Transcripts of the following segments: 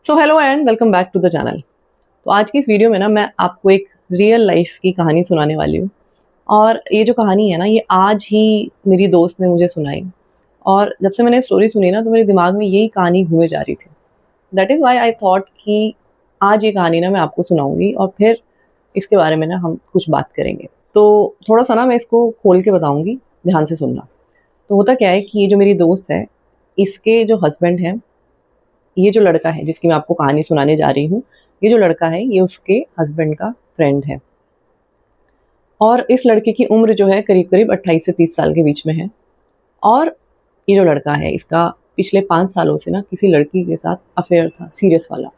So hello and welcome back to the channel. तो आज की इस वीडियो में ना मैं आपको एक रियल लाइफ की कहानी सुनाने वाली हूँ। और ये जो कहानी है ना, ये आज ही मेरी दोस्त ने मुझे सुनाई। और जब से मैंने स्टोरी सुनी ना, तो मेरे दिमाग में यही कहानी घूमे जा रही थी। That is why I thought कि आज ये कहानी ना मैं आपको सुनाऊंगी और फिर इसके बारे में ना हम कुछ बात करेंगे। तो थोड़ा सा ना मैं इसको खोल के बताऊंगी, ध्यान से सुनना। तो होता क्या है कि ये जो मेरी दोस्त है, इसके जो हस्बैंड हैं, ये जो लड़का है जिसकी मैं आपको कहानी सुनाने जा रही हूँ, ये जो लड़का है ये उसके हस्बैंड का फ्रेंड है। और इस लड़के की उम्र जो है करीब-करीब 28 से 30 साल के बीच में है। और ये जो लड़का है, इसका पिछले 5 सालों से ना किसी लड़की के साथ अफ़ेयर था, सीरियस वाला।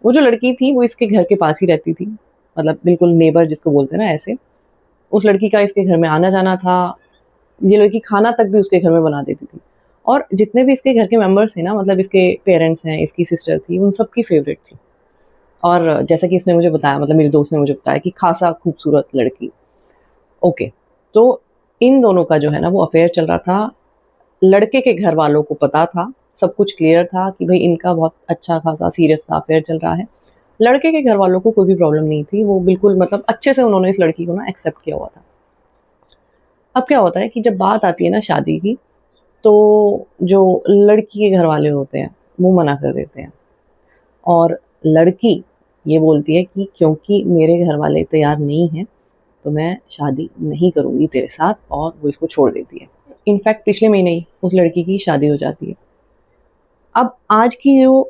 वो जो लड़की थी वो इसके घर के पास ही रहती थी, मतलब बिल्कुल नेबर जिसको बोलते हैं ना, ऐसे। उस लड़की का इसके घर में आना-जाना था। ये लड़की खाना तक भी उसके घर में बना देती थी। और जितने भी इसके घर के मेंबर्स थे ना, मतलब इसके पेरेंट्स हैं, इसकी सिस्टर थी, उन सबकी फ़ेवरेट थी। और जैसा कि इसने मुझे बताया, मतलब मेरी दोस्त ने मुझे बताया कि ख़ासा खूबसूरत लड़की। ओके, तो इन दोनों का जो है ना वो अफ़ेयर चल रहा था। लड़के के घर वालों को पता था, सब कुछ क्लियर था कि भई इनका बहुत अच्छा ख़ासा सीरियस सा अफ़ेयर चल रहा है। लड़के के घर वालों को कोई भी प्रॉब्लम नहीं थी, वो बिल्कुल मतलब अच्छे से उन्होंने इस लड़की को ना एक्सेप्ट किया हुआ था। अब क्या होता है कि जब बात आती है ना शादी की, तो जो लड़की के घर वाले होते हैं, वो मना कर देते हैं। और लड़की ये बोलती है कि क्योंकि मेरे घर वाले तैयार नहीं हैं, तो मैं शादी नहीं करूँगी तेरे साथ, और वो इसको छोड़ देती है। इनफैक्ट पिछले महीने ही उस लड़की की शादी हो जाती है। अब आज की जो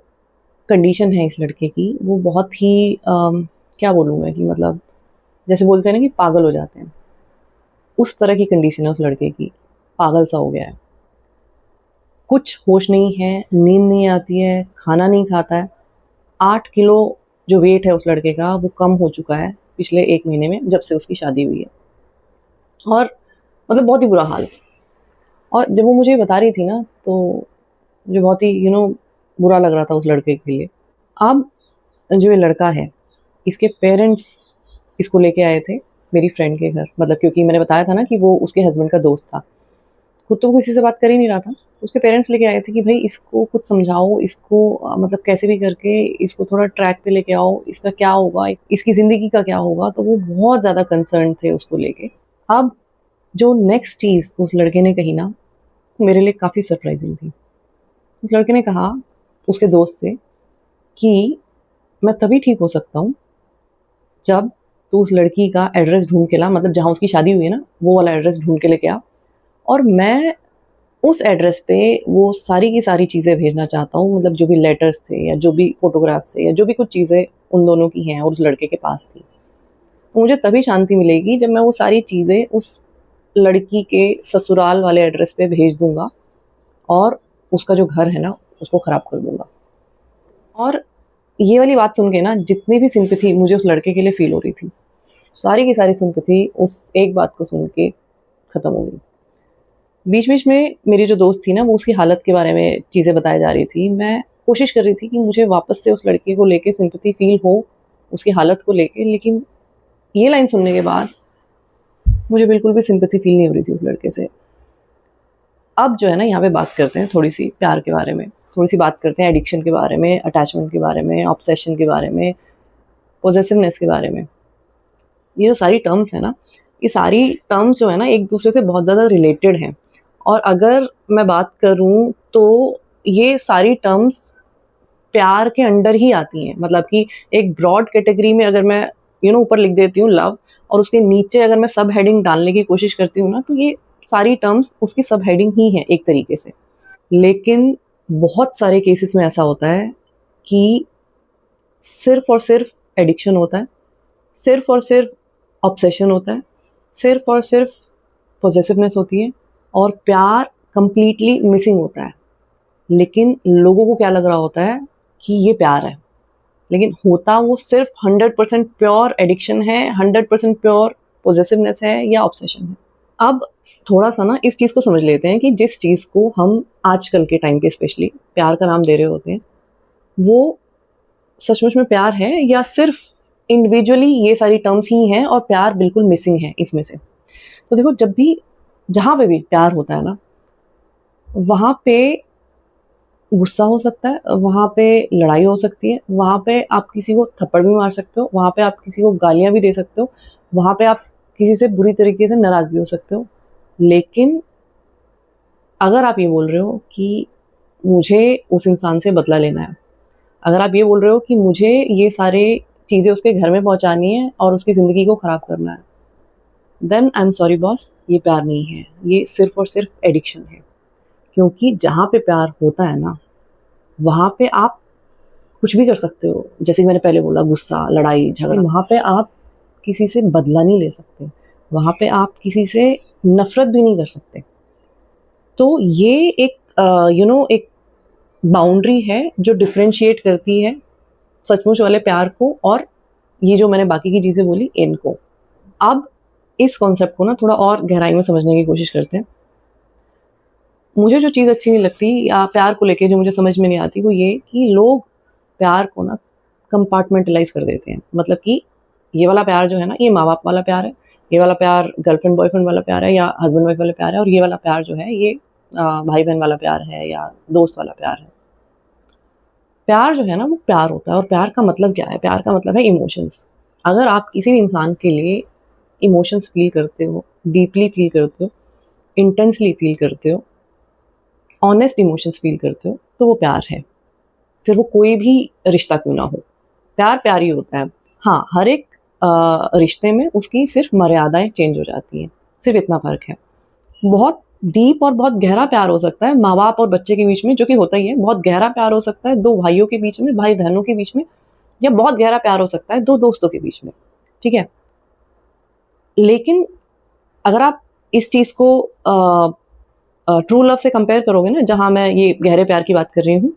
कंडीशन है इस लड़के की, वो बहुत ही क्या बोलूँ मैं कि मतलब जैसे बोलते हैं ना कि पागल हो जाते हैं, उस तरह की कंडीशन है उस लड़के की, पागल सा हो गया है। कुछ होश नहीं है, नींद नहीं आती है, खाना नहीं खाता है। 8 किलो जो वेट है उस लड़के का, वो कम हो चुका है पिछले 1 महीने में, जब से उसकी शादी हुई है। और मतलब बहुत ही बुरा हाल है। और जब वो मुझे ये बता रही थी ना, तो मुझे बहुत ही बुरा लग रहा था उस लड़के के लिए। अब जो ये लड़का है, इसके पेरेंट्स इसको लेके आए थे मेरी फ्रेंड के घर, मतलब क्योंकि मैंने बताया था ना कि वो उसके हस्बैंड का दोस्त था। खुद तो वो किसी से बात कर ही नहीं रहा था। उसके पेरेंट्स लेके आए थे कि भई इसको कुछ समझाओ, इसको मतलब कैसे भी करके इसको थोड़ा ट्रैक पे लेके आओ, इसका क्या होगा, इसकी ज़िंदगी का क्या होगा? तो वो बहुत ज़्यादा कंसर्न्ड थे उसको लेके। अब जो नेक्स्ट चीज़ उस लड़के ने कही ना, मेरे लिए काफ़ी सरप्राइज़िंग थी। उस लड़के ने कहा उसके दोस्त से कि मैं तभी ठीक हो सकता हूँ, जब तू उस लड़की का एड्रेस ढूँढ के ला, मतलब जहाँ उसकी शादी हुई है ना, वो वाला एड्रेस ढूँढ के लेके आ, और मैं उस एड्रेस पे वो सारी की सारी चीज़ें भेजना चाहता हूँ, मतलब जो भी लेटर्स थे या जो भी फ़ोटोग्राफ्स थे या जो भी कुछ चीज़ें उन दोनों की हैं और उस लड़के के पास थी। तो मुझे तभी शांति मिलेगी जब मैं वो सारी चीज़ें उस लड़की के ससुराल वाले एड्रेस पे भेज दूँगा, और उसका जो घर है ना, उसको ख़राब कर दूँगा। और ये वाली बात सुन के ना, जितनी भी सिम्पैथी मुझे उस लड़के के लिए फ़ील हो रही थी, सारी की सारी सिम्पैथी उस एक बात को सुन के ख़त्म हो गई। बीच-बीच में मेरी जो दोस्त थी ना, वो उसकी हालत के बारे में चीज़ें बताए जा रही थी। मैं कोशिश कर रही थी कि मुझे वापस से उस लड़के को लेके सिम्पैथी फ़ील हो, उसकी हालत को लेके, लेकिन ये लाइन सुनने के बाद मुझे बिल्कुल भी सिम्पैथी फ़ील नहीं हो रही थी उस लड़के से। अब जो है ना, यहाँ पे बात करते हैं थोड़ी-सी प्यार के बारे में, थोड़ी-सी बात करते हैं एडिक्शन के बारे में, अटैचमेंट के बारे में, ऑब्सेशन के बारे में, पॉसेसिवनेस के बारे में। ये जो सारी टर्म्स हैं ना, ये सारी टर्म्स जो है ना, एक-दूसरे से बहुत ज़्यादा रिलेटेड हैं। और अगर मैं बात करूँ, तो ये सारी टर्म्स प्यार के अंडर ही आती हैं। मतलब कि एक ब्रॉड कैटेगरी में अगर मैं ऊपर लिख देती हूँ लव, और उसके नीचे अगर मैं सब हेडिंग डालने की कोशिश करती हूँ ना, तो ये सारी टर्म्स उसकी सब हेडिंग ही हैं एक तरीके से। लेकिन बहुत सारे केसेस में ऐसा होता है कि सिर्फ़ और सिर्फ़ एडिक्शन होता है, सिर्फ़ और सिर्फ़ ऑब्सेशन होता है, सिर्फ़ और सिर्फ़ पॉसेसिवनेस होती है, और प्यार कंप्लीटली मिसिंग होता है। लेकिन लोगों को क्या लग रहा होता है कि ये प्यार है, लेकिन होता वो सिर्फ़ 100% प्योर एडिक्शन है, 100% प्योर पॉसेसिवनेस है या ऑब्सेशन है। अब थोड़ा-सा ना इस चीज़ को समझ लेते हैं कि जिस चीज़ को हम आजकल के टाइम पे स्पेशली प्यार का नाम दे रहे होते हैं, वो सचमुच में प्यार है या सिर्फ़ इंडिविजुअली ये सारी टर्म्स ही हैं और प्यार बिल्कुल मिसिंग है इसमें से। तो देखो, जब भी जहाँ पे भी प्यार होता है ना, वहाँ पे गुस्सा हो सकता है, वहाँ पे लड़ाई हो सकती है, वहाँ पे आप किसी को थप्पड़ भी मार सकते हो, वहाँ पे आप किसी को गालियाँ भी दे सकते हो, वहाँ पे आप किसी से बुरी तरीके से नाराज़ भी हो सकते हो। लेकिन अगर आप ये बोल रहे हो कि मुझे उस इंसान से बदला लेना है, अगर आप ये बोल रहे हो कि मुझे ये सारे चीज़ें उसके घर में पहुँचानी है और उसकी ज़िंदगी को ख़राब करना है, then I am sorry boss, ये प्यार नहीं है, ये सिर्फ़ और सिर्फ़ एडिक्शन है। क्योंकि जहाँ पे प्यार होता है ना, वहाँ पे आप कुछ भी कर सकते हो। जैसे कि मैंने पहले बोला, गुस्सा, लड़ाई, झगड़ा, वहाँ पे आप किसी से बदला नहीं ले सकते। वहाँ पे आप किसी से नफ़रत भी नहीं कर सकते। तो ये एक एक बाउंड्री है जो डिफरेंशिएट करती है सचमुच वाले प्यार को और ये जो मैंने बाकी की चीज़ें बोली इनको। अब इस कॉन्सेप्ट को ना थोड़ा और गहराई में समझने की कोशिश करते हैं। मुझे जो चीज़ अच्छी नहीं लगती या प्यार को लेके जो मुझे समझ में नहीं आती वो ये कि लोग प्यार को ना कंपार्टमेंटलाइज़ कर देते हैं। मतलब कि ये वाला प्यार जो है ना, ये माँ-बाप वाला प्यार है, ये वाला प्यार गर्लफ्रेंड बॉयफ्रेंड वाला प्यार है या हस्बैंड वाइफ वाला प्यार है और ये वाला प्यार जो है ये भाई-बहन वाला प्यार है या दोस्त वाला प्यार है। प्यार जो है ना वो प्यार होता है और प्यार का मतलब क्या है? प्यार का मतलब है इमोशंस। अगर आप किसी भी इंसान के लिए इमोशंस फ़ील करते हो, डीपली फ़ील करते हो, इंटेंसली फ़ील करते हो, ऑनेस्ट इमोशंस फ़ील करते हो, तो वो प्यार है। फिर वो कोई भी रिश्ता क्यों ना हो। प्यार प्यार ही होता है। हाँ, हर एक रिश्ते में उसकी सिर्फ़ मर्यादाएँ चेंज हो जाती हैं, सिर्फ़ इतना फ़र्क है। बहुत डीप और बहुत गहरा प्यार हो सकता है माँ-बाप और बच्चे के बीच में, जो कि होता ही है। बहुत गहरा प्यार हो सकता है 2 भाइयों के बीच में, भाई-बहनों के बीच में या बहुत गहरा प्यार हो सकता है 2 दोस्तों के बीच में, ठीक है? लेकिन अगर आप इस चीज़ को ट्रू लव से कंपेयर करोगे ना, जहाँ मैं ये गहरे प्यार की बात कर रही हूँ,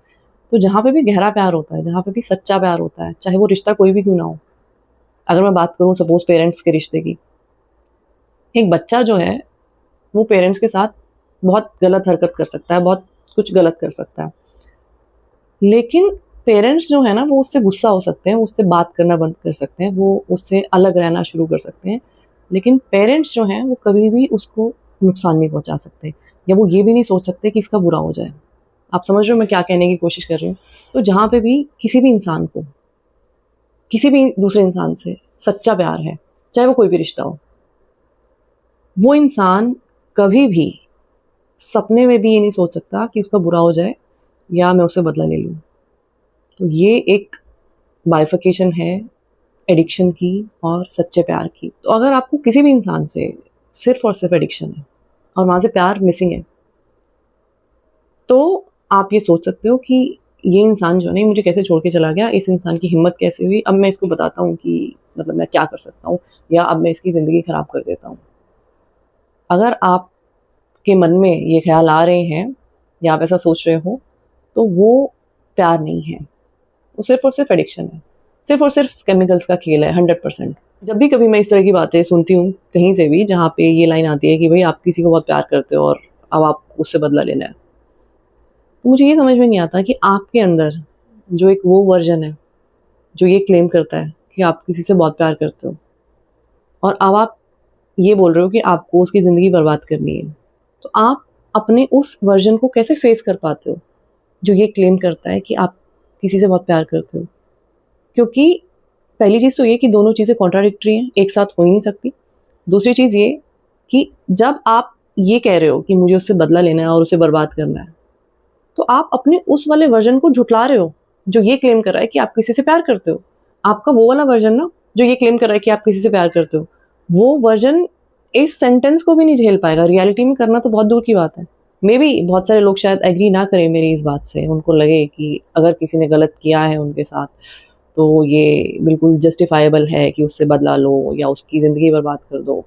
तो जहाँ पे भी गहरा प्यार होता है, जहाँ पे भी सच्चा प्यार होता है, चाहे वो रिश्ता कोई भी क्यों ना हो। अगर मैं बात करूँ सपोज़ पेरेंट्स के रिश्ते की, एक बच्चा जो है, वो पेरेंट्स के साथ बहुत गलत हरकत कर सकता है, बहुत कुछ गलत कर सकता है। लेकिन पेरेंट्स जो है ना, वो उससे गुस्सा हो सकते हैं, उससे बात करना बंद कर सकते हैं, वो उससे अलग रहना शुरू कर सकते हैं। लेकिन पेरेंट्स जो हैं, वो कभी भी उसको नुकसान नहीं पहुँचा सकते या वो ये भी नहीं सोच सकते कि इसका बुरा हो जाए। आप समझ रहे हो मैं क्या कहने की कोशिश कर रही हूँ? तो जहाँ पे भी किसी भी इंसान को, किसी भी दूसरे इंसान से सच्चा प्यार है, चाहे वो कोई भी रिश्ता हो, वो इंसान कभी भी सपने में भी ये नहीं सोच सकता कि उसका बुरा हो जाए या मैं उससे बदला ले लूँ। तो ये एक बाइफरकेशन है एडिक्शन की और सच्चे प्यार की। तो अगर आपको किसी भी इंसान से सिर्फ़ और सिर्फ़ एडिक्शन है और वहाँ से प्यार मिसिंग है, तो आप ये सोच सकते हो कि ये इंसान जो है ना, ये मुझे कैसे छोड़ के चला गया, इस इंसान की हिम्मत कैसे हुई, अब मैं इसको बताता हूँ कि मतलब मैं क्या कर सकता हूँ या अब मैं इसकी ज़िंदगी ख़राब कर देता हूँ। अगर आपके मन में ये ख़्याल आ रहे हैं या आप ऐसा सोच रहे हो, तो वो प्यार नहीं है, वो सिर्फ़ और सिर्फ़ एडिक्शन है। सिर्फ़ और सिर्फ़ केमिकल्स का खेल है 100%। जब भी कभी मैं इस तरह की बातें सुनती हूँ कहीं से भी जहाँ पे ये लाइन आती है कि भई आप किसी को बहुत प्यार करते हो और अब आपको उससे बदला लेना है। तो मुझे ये समझ में नहीं आता कि आपके अंदर जो एक वो वर्ज़न है, जो ये क्लेम करता है कि आप किसी से बहुत प्यार करते हो और अब आप ये बोल रहे हो कि आपको उसकी ज़िंदगी बर्बाद करनी है। तो आप अपने उस वर्ज़न को कैसे फ़ेस कर पाते हो, जो ये क्लेम करता है कि आप किसी से बहुत प्यार करते हो? क्योंकि पहली चीज़ तो ये कि दोनों चीज़ें कॉन्ट्राडिक्टरी हैं, एक साथ हो ही नहीं सकती। दूसरी चीज़ ये कि जब आप ये कह रहे हो कि मुझे उससे बदला लेना है और उसे बर्बाद करना है, तो आप अपने उस वाले वर्ज़न को झुठला रहे हो, जो ये क्लेम कर रहा है कि आप किसी से प्यार करते हो। आपका वो वाला वर्ज़न ना, जो ये क्लेम कर रहा है कि आप किसी से प्यार करते हो, वो वर्ज़न इस सेंटेंस को भी नहीं झेल पाएगा। रियलिटी में करना तो बहुत दूर की बात है। मेबी बहुत सारे लोग शायद एग्री ना करें मेरी इस बात से, उनको लगे कि अगर किसी ने गलत किया है उनके साथ, तो ये बिल्कुल जस्टिफाएबल है कि उससे बदला लो या उसकी ज़िंदगी बर्बाद कर दो।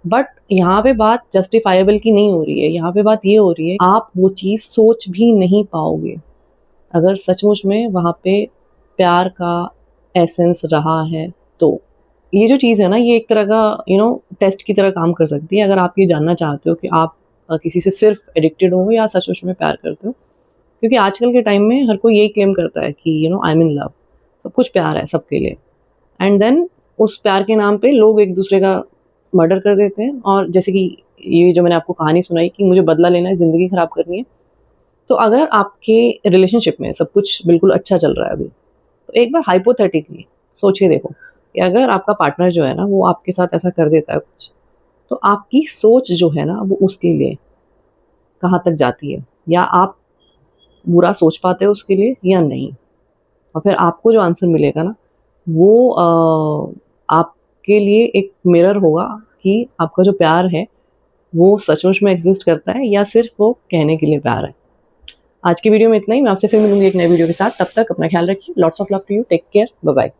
बट यहाँ पे बात जस्टिफाएबल की नहीं हो रही है, यहाँ पे बात ये हो रही है आप वो चीज़ सोच भी नहीं पाओगे, अगर सचमुच में वहाँ पे प्यार का एसेंस रहा है तो। ये जो चीज़ है ना, ये एक तरह का टेस्ट की तरह काम कर सकती है अगर आप ये जानना चाहते हो कि आप किसी से सिर्फ़ एडिक्टेड हो या सचमुच में प्यार करते हो। क्योंकि आजकल के टाइम में हर कोई यही क्लेम करता है कि आई एम इन लव, सब कुछ प्यार है सबके लिए। एंड देन उस प्यार के नाम पे लोग एक दूसरे का मर्डर कर देते हैं और जैसे कि ये जो मैंने आपको कहानी सुनाई कि मुझे बदला लेना है, ज़िंदगी ख़राब करनी है, तो अगर आपके रिलेशनशिप में सब कुछ बिल्कुल अच्छा चल रहा है अभी, तो एक बार हाइपोथेटिकली सोच के देखो कि अगर आपका पार्टनर जो है ना वो आपके साथ ऐसा कर देता है कुछ, तो आपकी सोच जो है ना वो उसके लिए कहाँ तक जाती है, या आप बुरा सोच पाते हो उसके लिए या नहीं। और फिर आपको जो आंसर मिलेगा ना वो आपके लिए एक मिरर होगा कि आपका जो प्यार है वो सचमुच में एग्जिस्ट करता है या सिर्फ वो कहने के लिए प्यार है। आज की वीडियो में इतना ही। मैं आपसे फिर मिलूंगी एक नए वीडियो के साथ। तब तक अपना ख्याल रखिए। Lots of love to you. Take care. Bye bye.